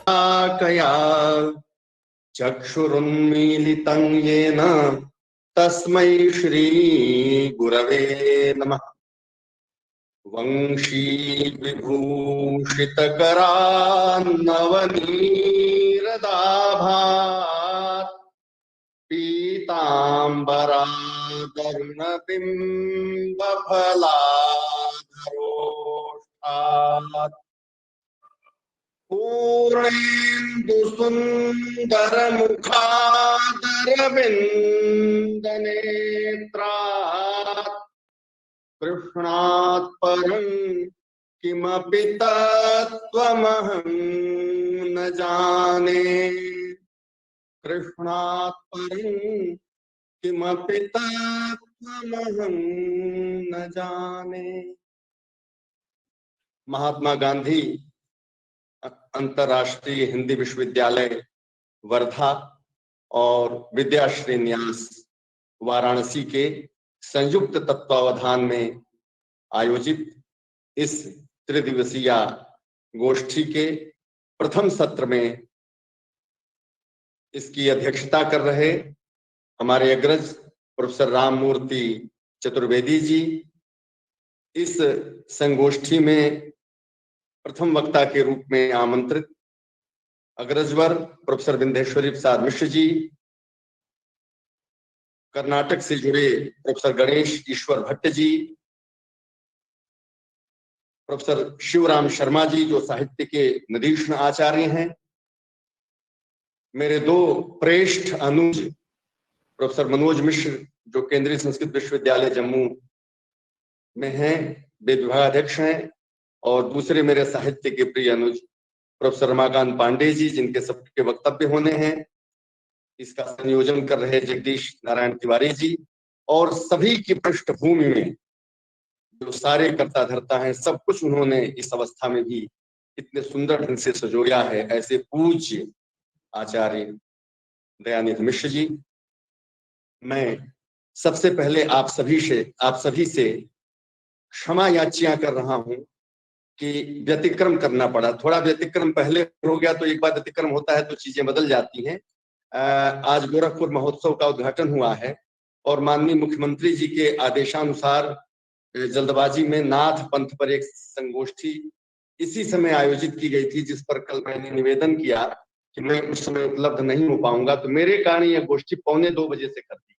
कया चक्षुरुन्मीलितं येन तस्मै श्री गुरवे नमः। वंशी विभूषितकरान्नवनीरदाभात् पीताम्बरादरुणबिम्बफलाधरोष्ठात् पूर्णेन्दुसुन्दरमुखादरविन्दनेत्रात् कृष्णात् परं किमपि तत्त्वमहं न जाने। कृष्णात् परं किमपि तत्त्वमहं न जाने। महात्मा गांधी अंतर्राष्ट्रीय हिंदी विश्वविद्यालय वर्धा और विद्याश्री न्यास वाराणसी के संयुक्त तत्वावधान में आयोजित इस त्रिदिवसीय गोष्ठी के प्रथम सत्र में इसकी अध्यक्षता कर रहे हमारे अग्रज प्रोफेसर राममूर्ति चतुर्वेदी जी, इस संगोष्ठी में प्रथम वक्ता के रूप में आमंत्रित अग्रजवर प्रोफेसर विंध्येश्वरी प्रसाद मिश्र जी, कर्नाटक से जुड़े प्रोफेसर गणेश ईश्वर भट्ट जी, प्रोफेसर शिवराम शर्मा जी जो साहित्य के नदीक्षण आचार्य हैं, मेरे दो प्रेष्ठ अनुज प्रोफेसर मनोज मिश्र जो केंद्रीय संस्कृत विश्वविद्यालय जम्मू में हैं, वेद विभागाध्यक्ष हैं, और दूसरे मेरे साहित्य के प्रिय अनुज प्रोफेसर रमाकांत पांडे जी जिनके सबके वक्तव्य होने हैं, इसका संयोजन कर रहे जगदीश नारायण तिवारी जी, और सभी की पृष्ठभूमि में जो सारे कर्ता धर्ता हैं, सब कुछ उन्होंने इस अवस्था में भी इतने सुंदर ढंग से सजोया है, ऐसे पूज्य आचार्य दयानिधि मिश्र जी। मैं सबसे पहले आप सभी से क्षमा याचियां कर रहा हूं कि व्यतिक्रम करना पड़ा, थोड़ा व्यतिक्रम पहले हो गया, तो एक बार व्यतिक्रम होता है तो चीजें बदल जाती हैं। आज गोरखपुर महोत्सव का उद्घाटन हुआ है और माननीय मुख्यमंत्री जी के आदेशानुसार जल्दबाजी में नाथ पंथ पर एक संगोष्ठी इसी समय आयोजित की गई थी, जिस पर कल मैंने निवेदन किया कि मैं उस समय उपलब्ध नहीं हो पाऊंगा, तो मेरे कारण यह गोष्ठी 1:45 बजे से कर दी।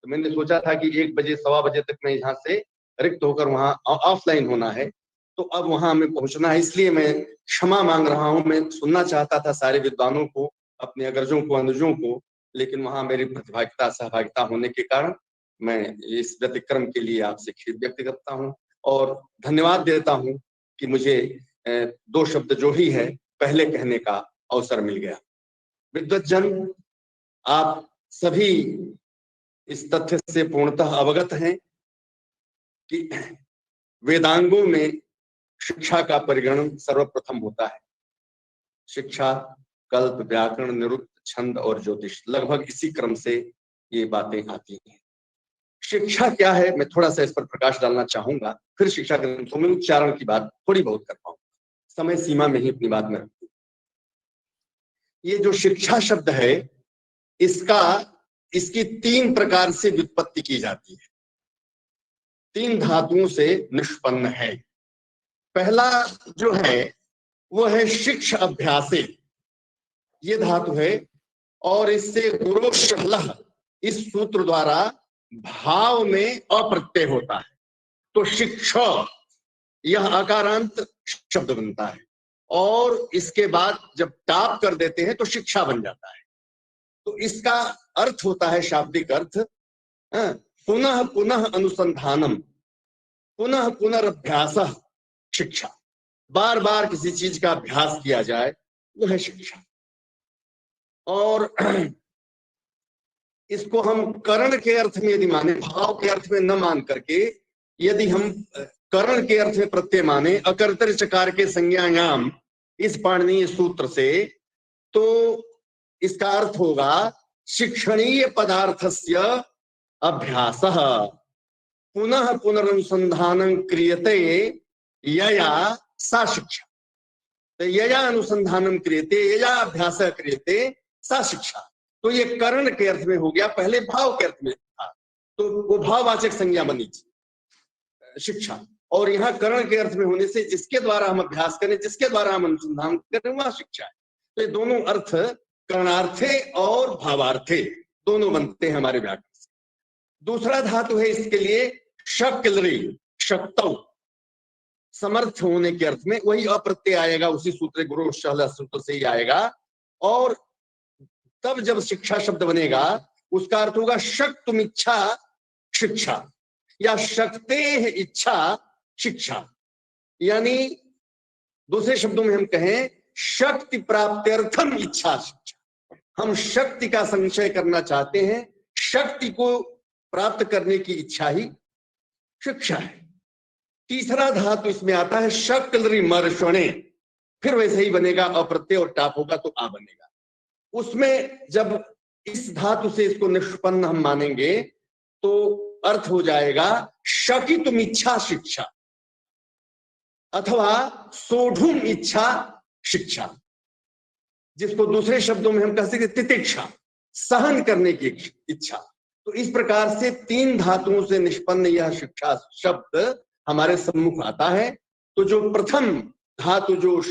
तो मैंने सोचा था कि 1 बजे 1:15 बजे तक मैं यहाँ से रिक्त होकर वहां ऑफलाइन होना है, तो अब वहां हमें पहुंचना है, इसलिए मैं क्षमा मांग रहा हूं। मैं सुनना चाहता था सारे विद्वानों को, अपने अग्रजों को, अनुजों को, लेकिन वहां मेरी प्रतिभागिता सहभागिता होने के कारण मैं इस व्यतिक्रम के लिए आपसे खेद व्यक्त करता हूं और धन्यवाद देता हूं कि मुझे 2 शब्द जो ही है पहले कहने का अवसर मिल गया। विद्वज्जन, आप सभी इस तथ्य से पूर्णतः अवगत हैं कि वेदांगों में शिक्षा का परिगणन सर्वप्रथम होता है। शिक्षा, कल्प, व्याकरण, निरुक्त, छंद और ज्योतिष, लगभग इसी क्रम से ये बातें आती हैं। शिक्षा क्या है, मैं थोड़ा सा इस पर प्रकाश डालना चाहूंगा, फिर शिक्षा ग्रंथों में उच्चारण की बात थोड़ी बहुत कर पाऊंगा, समय सीमा में ही अपनी बात में रखूं। ये जो शिक्षा शब्द है, इसकी 3 प्रकार से व्युत्पत्ति की जाती है, 3 धातुओं से निष्पन्न है। पहला जो है वो है शिक्ष अभ्यासे, ये धातु है, और इससे गुरोशलः इस सूत्र द्वारा भाव में अप्रत्यय होता है, तो शिक्षा यह अकारांत शब्द बनता है, और इसके बाद जब टाप कर देते हैं तो शिक्षा बन जाता है। तो इसका अर्थ होता है, शाब्दिक अर्थ, पुनः पुनः अनुसंधानम, पुनः पुनरअभ्यास शिक्षा, बार बार किसी चीज का अभ्यास किया जाए वो है शिक्षा। और इसको हम करण के अर्थ में यदि माने, भाव के अर्थ में न मान करके यदि हम करण के अर्थ में प्रत्यय माने, अकर्तृ चकार के संज्ञायाम इस पाणिनीय सूत्र से, तो इसका अर्थ होगा शिक्षणीय पदार्थस्य अभ्यासः पुनः पुनरनुसंधानं क्रियते यया सा शिक्षा। तो यया अनुसंधानम क्रियते, यया अभ्यास क्रियते सा शिक्षा। तो ये करण के अर्थ में हो गया, पहले भाव के अर्थ में था, तो वो भाववाचक संज्ञा बनी थी शिक्षा, और यहाँ करण के अर्थ में होने से जिसके द्वारा हम अभ्यास करें, जिसके द्वारा हम अनुसंधान करें, वह शिक्षा है। तो ये दोनों अर्थ करणार्थे और भावार्थे दोनों बनते हैं हमारे व्याकरण से। दूसरा धातु है इसके लिए शक्लरी, शक्तौ, समर्थ होने के अर्थ में, वही अप्रत्यय आएगा, उसी सूत्र गुरु शहला सूत्र से ही आएगा। और तब जब शिक्षा शब्द बनेगा उसका अर्थ होगा शक्तुम इच्छा शिक्षा, या शक्ते इच्छा शिक्षा। यानी दूसरे शब्दों में हम कहें शक्ति प्राप्त्यर्थम इच्छा शिक्षा। हम शक्ति का संचय करना चाहते हैं, शक्ति को प्राप्त करने की इच्छा ही शिक्षा है। तीसरा धातु इसमें आता है शक्लरी मर्षणे, फिर वैसे ही बनेगा, अप्रत्यय और टाप होगा तो आ बनेगा। उसमें जब इस धातु से इसको निष्पन्न हम मानेंगे तो अर्थ हो जाएगा शकितुम इच्छा शिक्षा, अथवा सोढ़ुम इच्छा शिक्षा, जिसको दूसरे शब्दों में हम कह सकते तितिक्षा, सहन करने की इच्छा। तो इस प्रकार से तीन धातुओं से निष्पन्न यह शिक्षा शब्द हमारे सम्मुख आता है। तो जो प्रथम धातु जो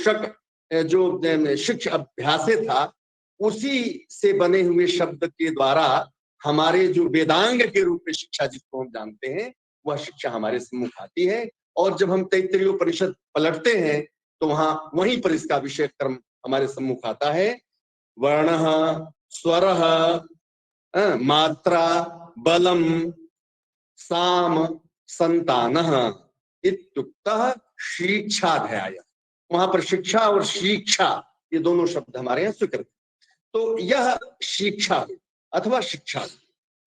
शिक्षा अभ्यासे था, उसी से बने हुए शब्द के द्वारा हमारे जो वेदांग के रूप में शिक्षा जिसको हम जानते हैं, वह शिक्षा हमारे सम्मुख आती है। और जब हम तैत्तिरीय उपनिषद पलटते हैं तो वहीं पर इसका विषय कर्म हमारे सम्मुख आता है। वर्ण, स्वर, मात्रा, बलम, साम, संतानः इत्युक्तः शिक्षाध्याय। वहां पर शिक्षा और शिक्षा ये दोनों शब्द हमारे यहाँ स्वीकृत। तो यह शिक्षा अथवा शिक्षा।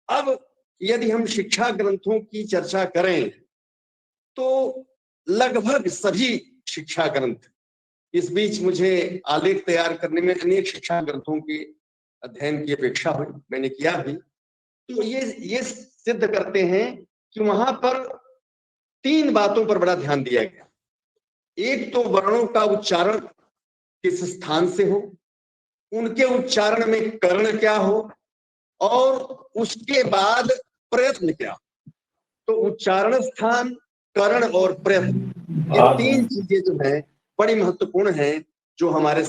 अब यदि हम शिक्षा ग्रंथों की चर्चा करें तो लगभग सभी शिक्षा ग्रंथ, इस बीच मुझे आलेख तैयार करने में अनेक शिक्षा ग्रंथों के अध्ययन की अपेक्षा हुई, मैंने किया भी, तो ये सिद्ध करते हैं कि वहां पर तीन बातों पर बड़ा ध्यान दिया गया। एक तो वर्णों का उच्चारण किस स्थान से हो, उनके उच्चारण में कर्ण क्या हो, और उसके बाद प्रयत्न क्या। तो उच्चारण स्थान, कर्ण और प्रयत्न, ये तीन चीजें जो है बड़ी महत्वपूर्ण हैं, जो हमारे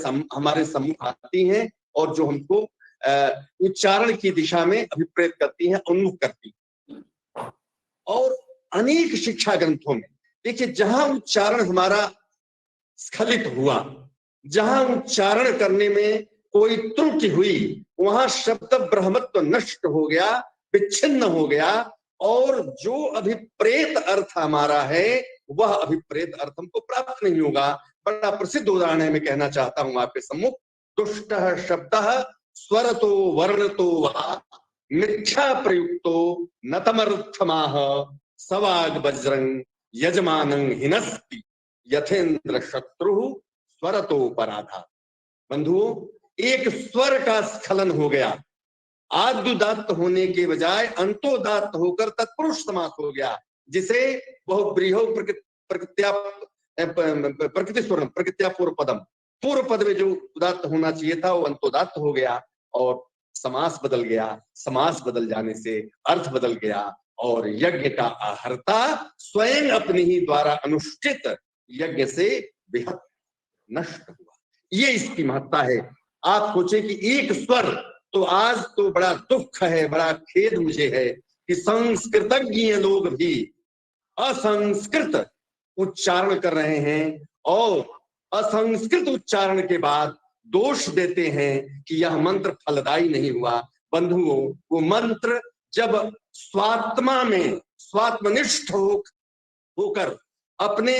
सम्मुख आती हैं और जो हमको उच्चारण की दिशा में अभिप्रेत करती हैं, उन्मुख करती हैं। और अनेक शिक्षा ग्रंथों में देखिए, जहां उच्चारण हमारा स्खलित हुआ, जहां उच्चारण करने में कोई त्रुटि हुई, वहां शब्द ब्रह्मत्व नष्ट हो गया, विच्छिन्न हो गया, और जो अभिप्रेत अर्थ हमारा है वह अभिप्रेत अर्थ हमको प्राप्त नहीं होगा। बड़ा प्रसिद्ध उदाहरण है, मैं कहना चाहता हूं आपके सम्मुख। दुष्ट शब्द स्वरतो वर्णतो वा मिथ्या प्रयुक्तो नतमर्थमाह सवाग वज्रं यजमानं हिनस्ति यथेन्द्र शत्रु स्वरतो पराधा। बंधुओं, एक स्वर का स्खलन हो गया, आद्युदात्त होने के बजाय अंतोदात्त होकर तत्पुरुष समास हो गया, जिसे बहुब्रीहो प्रकृति स्वरम प्रकृत्या पूर्व पदम, पूर्व पद में जो उदात्त होना चाहिए था वो अंतोदात्त हो गया और समास बदल गया। समास बदल जाने से अर्थ बदल गया और यज्ञ का आहर्ता स्वयं अपने ही द्वारा अनुष्ठित यज्ञ से बेहद नष्ट हुआ। ये इसकी महत्ता है। आप सोचे कि एक स्वर, तो आज तो बड़ा दुख है, बड़ा खेद मुझे है कि संस्कृतज्ञ लोग भी असंस्कृत उच्चारण कर रहे हैं और असंस्कृत उच्चारण के बाद दोष देते हैं कि यह मंत्र फलदायी नहीं हुआ। बंधुओं, वो मंत्र जब स्वात्मा में स्वात्मनिष्ठ होकर अपने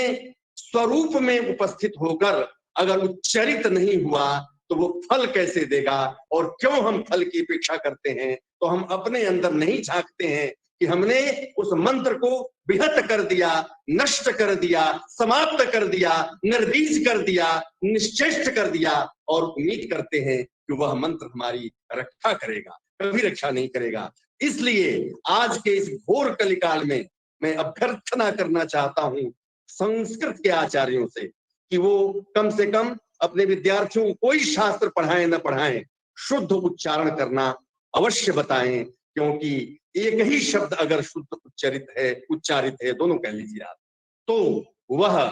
स्वरूप में उपस्थित होकर अगर उच्चरित नहीं हुआ तो वो फल कैसे देगा। और क्यों हम फल की अपेक्षा करते हैं, तो हम अपने अंदर नहीं झांकते हैं कि हमने उस मंत्र को विहत कर दिया, नष्ट कर दिया, समाप्त कर दिया, निर्बीज कर दिया, निश्चेष्ट कर दिया, और उम्मीद करते हैं कि वह मंत्र हमारी रक्षा करेगा। कभी रक्षा नहीं करेगा। इसलिए आज के इस घोर कलिकाल में मैं अभ्यर्थना करना चाहता हूं संस्कृत के आचार्यों से कि वो कम से कम अपने विद्यार्थियों को कोई शास्त्र पढ़ाएं न पढ़ाएं, शुद्ध उच्चारण करना अवश्य बताएं, क्योंकि एक ही शब्द अगर शुद्ध उच्चारित है दोनों कह लीजिए आप, तो वह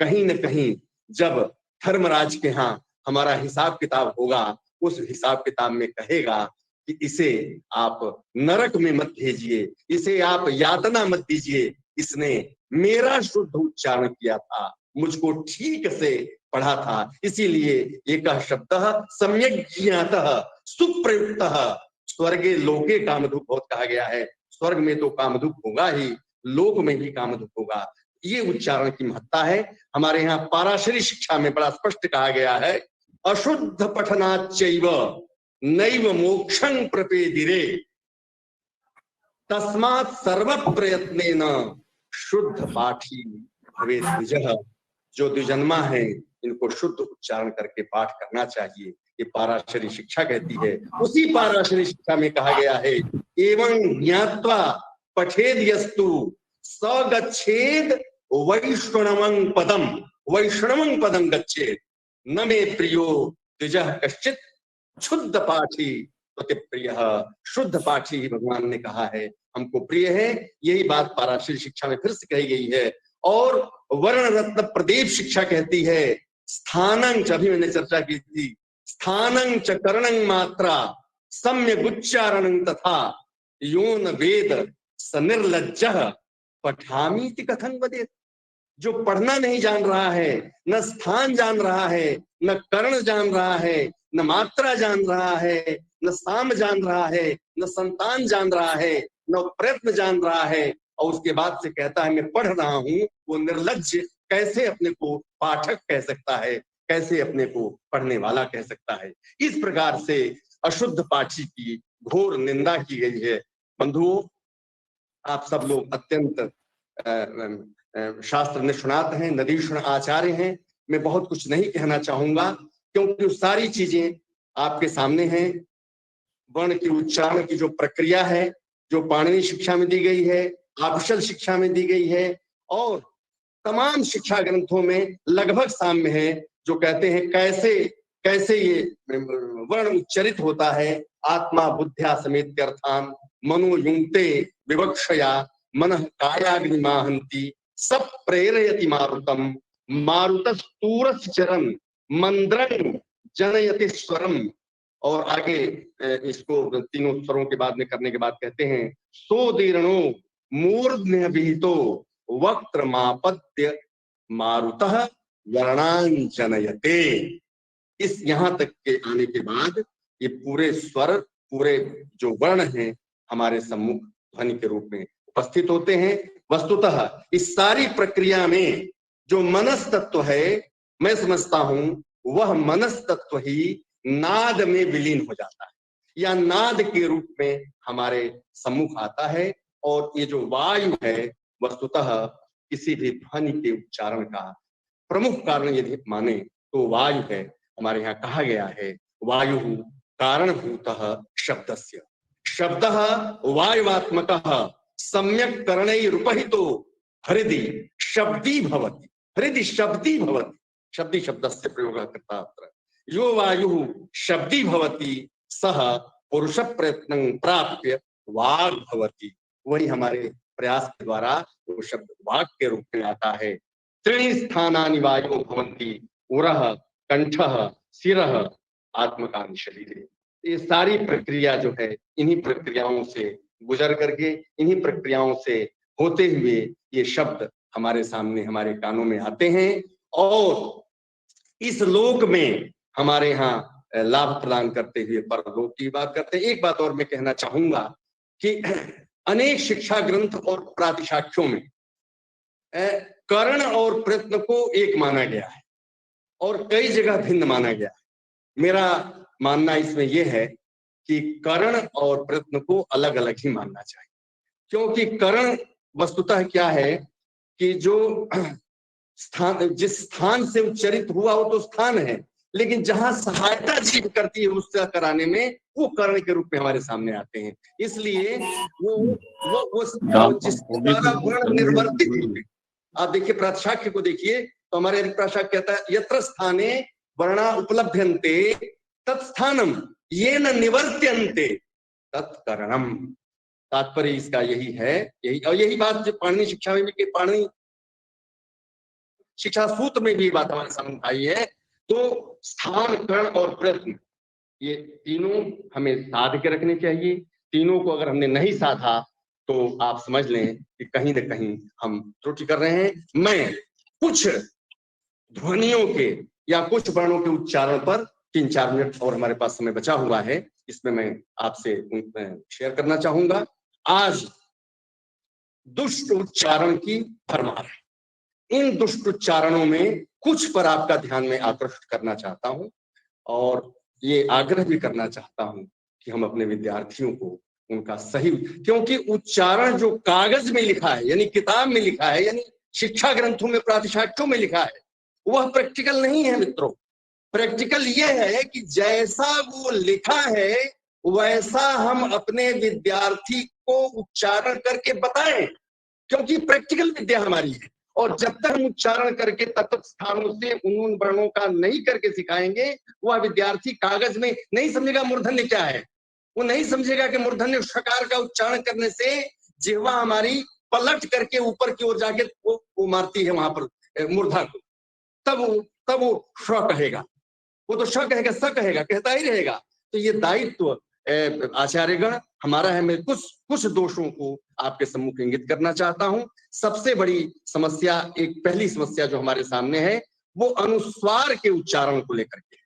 कहीं न कहीं जब धर्मराज के यहाँ हमारा हिसाब किताब होगा, उस हिसाब किताब में कहेगा कि इसे आप नरक में मत भेजिए, इसे आप यातना मत दीजिए, इसने मेरा शुद्ध उच्चारण किया था, मुझको ठीक से पढ़ा था, इसीलिए एक शब्द सम्यक ज्ञातः सुप्रयुक्तः स्वर्गे लोके कामधुक बहुत कहा गया है। स्वर्ग में तो कामधुक होगा ही, लोक में भी कामधुक होगा। ये उच्चारण की महत्ता है। हमारे यहाँ पाराशरी शिक्षा में बड़ा स्पष्ट कहा गया है, अशुद्ध पठनाच्चैव नैव मोक्षं प्रपेदिरे तस्मात् सर्व प्रयत्नेन शुद्ध पाठी भवेत् द्विजः। जो द्विजन्मा है इनको शुद्ध उच्चारण करके पाठ करना चाहिए, ये पाराशरी शिक्षा कहती है। उसी पाराशरी शिक्षा में कहा गया है, एवं ज्ञात्वा पठेद यस्तु स गच्छेद वैष्णवं पदम, वैष्णवं पदम गच्छेद न मे प्रियो द्विजः कश्चित शुद्ध पाठी पति प्रिय। शुद्ध पाठी भगवान ने कहा है हमको प्रिय है, यही बात पाराशरी शिक्षा में फिर से कही गई है। और वर्ण रत्न प्रदीप शिक्षा कहती है, स्थानं च, अभी मैंने चर्चा की थी, स्थानं च करणं मात्रा सम्यक उच्चारणं तथा यो न वेद स निर्लज्जः पठामीति कथं वदेत्। जो पढ़ना नहीं जान रहा है, न स्थान जान रहा है, न कर्ण जान रहा है, न मात्रा जान रहा है, न साम जान रहा है, न संतान जान रहा है, न प्रयत्न जान रहा है, और उसके बाद से कहता है मैं पढ़ रहा हूं, वो निर्लज्ज कैसे अपने को पाठक कह सकता है, कैसे अपने को पढ़ने वाला कह सकता है। इस प्रकार से अशुद्ध पाठी की घोर निंदा की गई है। बंधुओं, आप सब लोग अत्यंत शास्त्र निष्णात हैं, नदीक्षण आचार्य हैं। मैं बहुत कुछ नहीं कहना चाहूंगा, क्योंकि सारी चीजें आपके सामने हैं। वर्ण की उच्चारण की जो प्रक्रिया है, जो पाणिनि शिक्षा में दी गई है, आकुशल शिक्षा में दी गई है, और तमाम शिक्षा ग्रंथों में लगभग साम्य है, जो कहते हैं कैसे कैसे ये वर्ण उच्चरित होता है। आत्मा बुद्ध्या समेत अर्थान मनो युंक्ते विवक्षया मनः कायाग्निमाहन्ति सब प्रेरयति मारुतम मारुतस्तूरश्चरन् मंद्रं जनयति स्वरम। और आगे इसको तीनों स्वरों के बाद में करने के बाद कहते हैं, सोदीर्णो मूर्ध्य विहितो वक्त्रमापत्य मारुतः वर्णान् जनयते। इस यहाँ तक के आने के बाद ये पूरे स्वर, पूरे जो वर्ण हैं हमारे सम्मुख ध्वनि के रूप में उपस्थित होते हैं। वस्तुतः इस सारी प्रक्रिया में जो मनस तत्व है, मैं समझता हूं वह मनस तत्व ही नाद में विलीन हो जाता है, या नाद के रूप में हमारे सम्मुख आता है। और ये जो वायु है, वस्तुतः किसी भी ध्वनि के उच्चारण का प्रमुख कारण यदि माने तो वायु है। हमारे यहाँ कहा गया है, वायु कारणभूतः शब्दस्य, शब्दः वायुवात्मकः सम्यक करणैरुपहितो हृदि शब्दी भवति, हृदि शब्दी भवति। शब्दी शब्दस्य प्रयोगः कृतः अत्र। यो वायुः शब्दी भवति सः पुरुष प्रयत्नं प्राप्य वाग् भवति। वही हमारे प्रयास के द्वारा वो शब्द वाक् के रूप में आता है। त्रीणि स्थानानि वायो भवन्ति, उरः कंठः शिरः आत्मकानि शरीरे। ये सारी प्रक्रिया जो है, इन्हीं प्रक्रियाओं से गुजर करके, इन्हीं प्रक्रियाओं से होते हुए ये शब्द हमारे सामने, हमारे कानों में आते हैं, और इस लोक में हमारे यहाँ लाभ प्रदान करते हुए परलोक की बात करते हैं। एक बात और मैं कहना चाहूंगा कि अनेक शिक्षा ग्रंथ और प्रातिशाख्यों में कर्ण और प्रयत्न को एक माना गया है और कई जगह भिन्न माना गया है। मेरा मानना इसमें यह है कि कर्ण और प्रयत्न को अलग अलग ही मानना चाहिए, क्योंकि कर्ण वस्तुतः क्या है कि जो स्थान, जिस स्थान से उच्चरित हुआ वो तो स्थान है, लेकिन जहां सहायता जीव करती है उसका कराने में, वो कर्ण के रूप में हमारे सामने आते हैं। इसलिए वो जिसके द्वारा वर्ण निर्वर्तित होते। आप देखिए प्रातिशाख्य को देखिए तो हमारे प्रातिशाख्य कहता है, यत्र स्थाने वर्णा उपलभ्यन्ते तत्स्थानम येन निवर्त्यन्ते तत्करणम। तात्पर्य इसका यही है, यही बात जो पाणिनि शिक्षा में भी, पाणिनि शिक्षा सूत्र में भी बात हमारे सामने आई है। तो स्थान, करण और प्रयत्न, ये तीनों हमें साध के रखने चाहिए। तीनों को अगर हमने नहीं साधा तो आप समझ लें कि कहीं न कहीं हम त्रुटि कर रहे हैं। मैं कुछ ध्वनियों के या कुछ वर्णों के उच्चारण पर 3-4 मिनट और हमारे पास समय बचा हुआ है, इसमें मैं आपसे शेयर करना चाहूंगा। आज दुष्ट उच्चारण की भरमार है। इन दुष्ट उच्चारणों में कुछ पर आपका ध्यान में आकर्षित करना चाहता हूं और ये आग्रह भी करना चाहता हूं कि हम अपने विद्यार्थियों को उनका सही, क्योंकि उच्चारण जो कागज में लिखा है, यानी किताब में लिखा है, यानी शिक्षा ग्रंथों में, प्रातिशाख्यों में लिखा है, वह प्रैक्टिकल नहीं है मित्रों। प्रैक्टिकल यह है कि जैसा वो लिखा है वैसा हम अपने विद्यार्थी को उच्चारण करके बताएं, क्योंकि प्रैक्टिकल विद्या हमारी है। और जब तक हम उच्चारण करके तत्त स्थानों से उन वर्णों का नहीं करके सिखाएंगे, वह विद्यार्थी कागज में नहीं समझेगा मूर्धन्य क्या है। वो नहीं समझेगा कि मूर्धन्य षकार का उच्चारण करने से जिह्वा हमारी पलट करके ऊपर की ओर जाके वो मारती है वहां पर मूर्धा को, तब वो श कहेगा। वो तो श कहेगा, स कहेगा, कहता ही रहेगा। तो ये दायित्व आचार्यगण हमारा है। मैं कुछ दोषों को आपके सम्मुख इंगित करना चाहता हूं। सबसे बड़ी समस्या, एक पहली समस्या जो हमारे सामने है, वो अनुस्वार के उच्चारण को लेकर के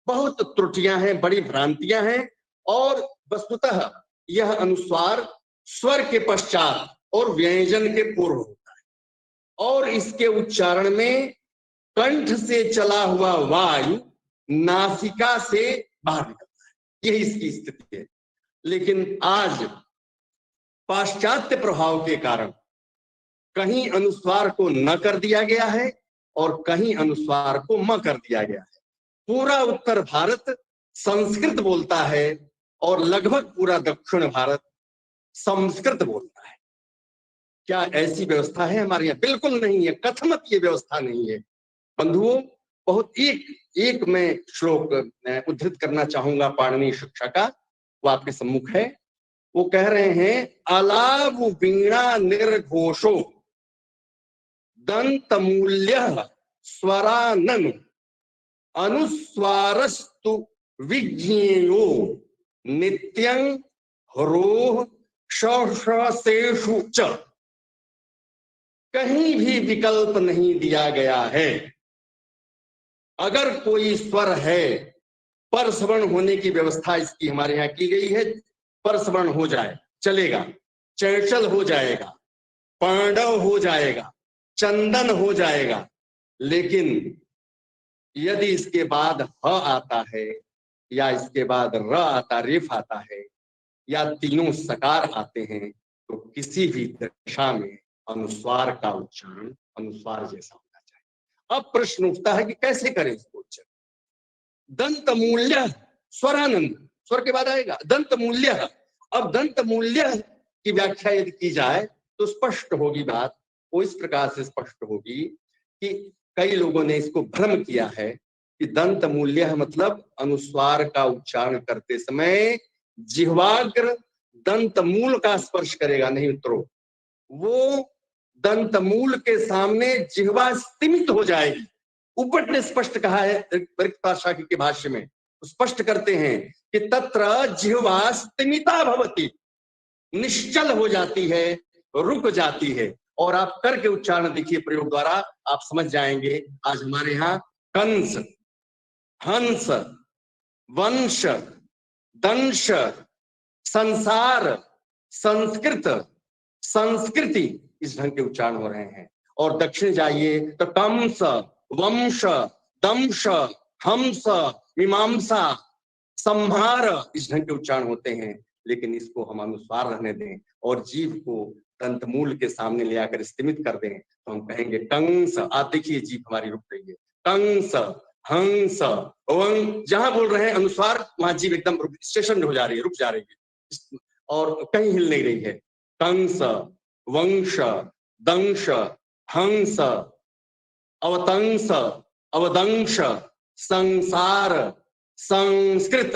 बहुत त्रुटियां हैं, बड़ी भ्रांतियां हैं। और वस्तुतः यह अनुस्वार स्वर के पश्चात और व्यंजन के पूर्व होता है, और इसके उच्चारण में कंठ से चला हुआ वायु नासिका से बाहर निकलता है, यही इसकी स्थिति है। लेकिन आज पाश्चात्य प्रभाव के कारण कहीं अनुस्वार को न कर दिया गया है और कहीं अनुस्वार को म कर दिया गया है। पूरा उत्तर भारत संस्कृत बोलता है और लगभग पूरा दक्षिण भारत संस्कृत बोलता है। क्या ऐसी व्यवस्था है हमारे यहाँ? बिल्कुल नहीं है, कथमत ये व्यवस्था नहीं है। बंधुओं, बहुत एक मैं श्लोक उद्धृत करना चाहूंगा पाणिनि शिक्षा का, वो आपके सम्मुख है। वो कह रहे हैं, अलाव वीणा निर्घोषो दंत मूल्य स्वरानन अनुस्वारस्तु विज्ञेयो नित्यं हरोह शेषु च। कहीं भी विकल्प नहीं दिया गया है। अगर कोई स्वर है, परसवर्ण होने की व्यवस्था इसकी हमारे यहाँ की गई है। परसवर्ण हो जाए चलेगा, चैचल हो जाएगा, पांडव हो जाएगा, चंदन हो जाएगा। लेकिन यदि इसके बाद ह आता है या इसके बाद र आता, रेफ आता है, या तीनों सकार आते हैं, तो किसी भी दशा में अनुस्वार का उच्चारण अनुस्वार जैसा होना चाहिए। अब प्रश्न उठता है कि कैसे करें इसको उच्चारण? दंत मूल्य स्वरानंद, स्वर के बाद आएगा दंत मूल्य। अब दंत मूल्य की व्याख्या यदि की जाए तो स्पष्ट होगी बात। वो इस प्रकार से स्पष्ट होगी कि कई लोगों ने इसको भ्रम किया है कि दंत मूल्य मतलब अनुस्वार का उच्चारण करते समय जिह्वाग्र दंत मूल का स्पर्श करेगा। नहीं मित्रों, वो दंत मूल के सामने जिह्वा स्तिमित हो जाएगी। उपट ने स्पष्ट कहा है शाक्य के भाष्य में, स्पष्ट करते हैं कि तत्र जिह्वा स्तिमिता भवति, निश्चल हो जाती है, रुक जाती है। और आप करके उच्चारण देखिए प्रयोग द्वारा, आप समझ जाएंगे। आज हमारे यहाँ कंस, हंस, वंश, दंश, संसार, संस्कृत, संस्कृति, इस ढंग के उच्चारण हो रहे हैं। और दक्षिण जाइए तो कंस, वंश, दंश, हंस, मीमांसा, संहार, इस ढंग के उच्चारण होते हैं। लेकिन इसको हम अनुस्वार रहने दें और जीव को दंतमूल के सामने ले आकर स्तिमित कर दें, तो हम कहेंगे कंस। आप देखिए जीभ हमारी रुक रही है। कंस, हंस, वं, जहां बोल रहे हैं अनुस्वार, वहां जीभ एकदम स्टेशन हो जा रही है, रुक जा रही है और कहीं हिल नहीं रही है। कंस, वंश, दंश, हंस, अवतंस, अवदंश, संसार, संस्कृत,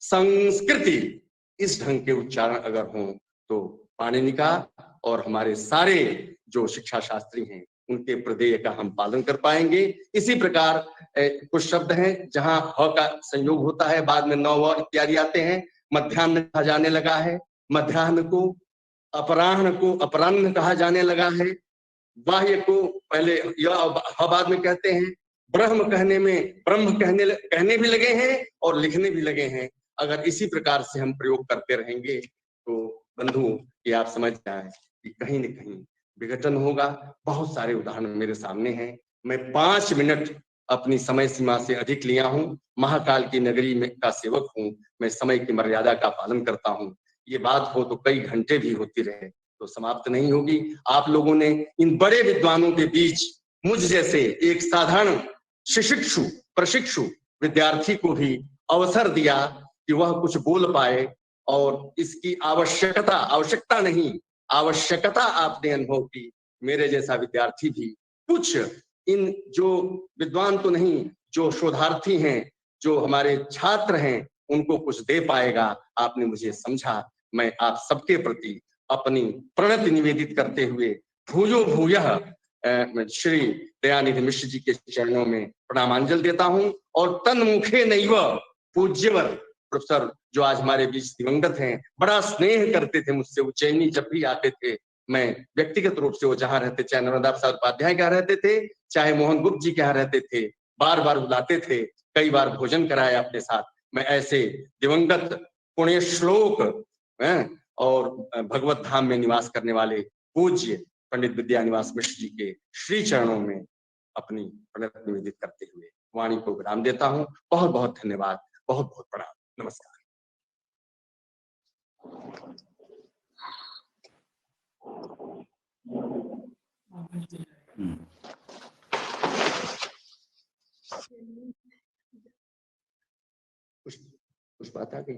संस्कृति, इस ढंग के उच्चारण अगर हों तो पाणिनि का और हमारे सारे जो शिक्षा शास्त्री हैं उनके प्रदेय का हम पालन कर पाएंगे। इसी प्रकार कुछ शब्द हैं जहां ह का संयोग होता है, बाद में नौ व इत्यादि आते हैं। मध्याह्न कहा जाने लगा है, मध्याह्न को, अपराह्न को अपराह्न कहा जाने लगा है, बाह्य को पहले यह बाद में कहते हैं, ब्रह्म कहने में ब्रह्म कहने भी लगे हैं और लिखने भी लगे हैं। अगर इसी प्रकार से हम प्रयोग करते रहेंगे तो बंधु ये आप समझ जाएं कि कहीं न कहीं विघटन होगा। बहुत सारे उदाहरण मेरे सामने हैं। मैं 5 मिनट अपनी समय सीमा से अधिक लिया हूं। महाकाल की नगरी में का सेवक हूं, मैं समय की मर्यादा का पालन करता हूं। ये बात हो तो कई घंटे भी होती रहे तो समाप्त नहीं होगी। आप लोगों ने इन बड़े विद्वानों के बीच मुझ जैसे एक साधारण शिक्षु प्रशिक्षु विद्यार्थी को भी अवसर दिया कि वह कुछ बोल पाए, और इसकी आवश्यकता नहीं, आवश्यकता आपने अनुभव की। मेरे जैसा विद्यार्थी भी कुछ इन जो विद्वान तो नहीं, जो शोधार्थी हैं, जो हमारे छात्र हैं, उनको कुछ दे पाएगा। आपने मुझे समझा। मैं आप सबके प्रति अपनी प्रणति निवेदित करते हुए भूयो भूयः श्री दयानिधि मिश्र जी के चरणों में प्रणामांजलि देता हूं। और तन मुखे नैव पूज्यवर प्रोफेसर जो आज हमारे बीच दिवंगत हैं, बड़ा स्नेह करते थे मुझसे। उज्जैनी जब भी आते थे, मैं व्यक्तिगत रूप से, वो जहां रहते, चाहे नर्मदा प्रसाद उपाध्याय के यहाँ रहते थे, चाहे मोहन गुप्त जी के यहाँ रहते थे, बार बार बुलाते थे, कई बार भोजन कराया अपने साथ। मैं ऐसे दिवंगत पुण्य श्लोक और भगवत धाम में निवास करने वाले पूज्य पंडित विद्यानिवास मिश्र जी के श्री चरणों में अपनी प्रणति निवेदित करते हुए वाणी को विराम देता हूं। बहुत बहुत धन्यवाद, बहुत बहुत प्रणाम, नमस्कार। कुछ बात आ गई